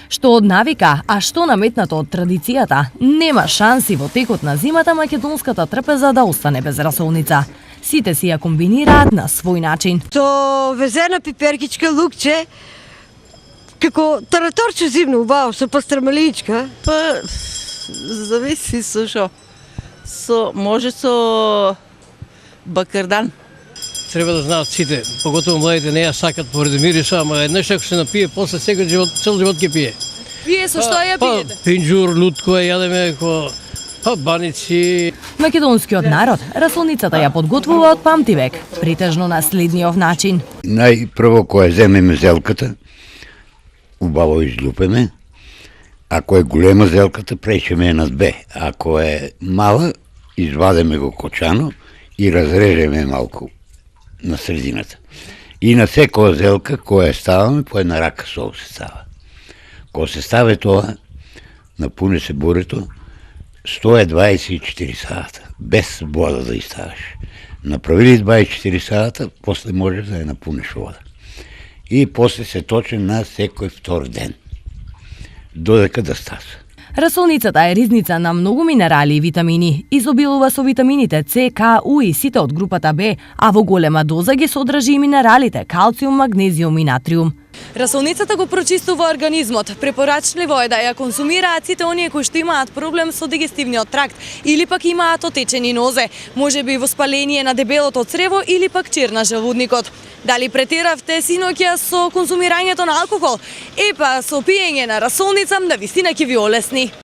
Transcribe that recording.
Што од навика, а што наметнато од традицијата, нема шанси во текот на зимата македонската трпеза да остане без расолница. Сите си ја комбинираат на свој начин. Со везена пиперкичка, лукче, како тараторче зимно убаво, со пастрамаличка. Па, зависи со шо. Може со бакардан. Треба да знаат сите, поготово младите не ја сакат поради мириса, ама еднаш ако се напие, после секој живот, цел живот ќе пие. Вие со што ја пиете? Пинџур, лутко јадеме, баници. Македонскиот народ расолницата ја подготвува од памтивек, притежно на следниот начин. Најпрво кога земеме зелката, убаво излупеме. Ако е голема зелката, пречеме на две. Ако е мала, извадеме го кочано и разрежеме малку на средината. И на секоја зелка која ставаме, по една рака сол се става. Кога се ставе тоа, напуне се бурето, 124 сата, без вода да иставаш. Направили 24 сата, после можеш да ја напунеш вода. И после се точи на секој втор ден, додека да стаса. Расолницата е ризница на многу минерали и витамини. Изобилува со витамините С, К, У и сите од групата Б, а во голема доза ги содржи и минералите калциум, магнезиум и натриум. Расолницата го прочистува организмот. Препорачливо е да ја консумираат сите оние кои што имаат проблем со дигестивниот тракт или пак имаат отечени нозе, можеби воспаление на дебелото црево или пак чир на желудникот. Дали претеравте синоќа со консумирањето на алкохол? Епа, со пиење на расолница, навистина ќе ви олесни.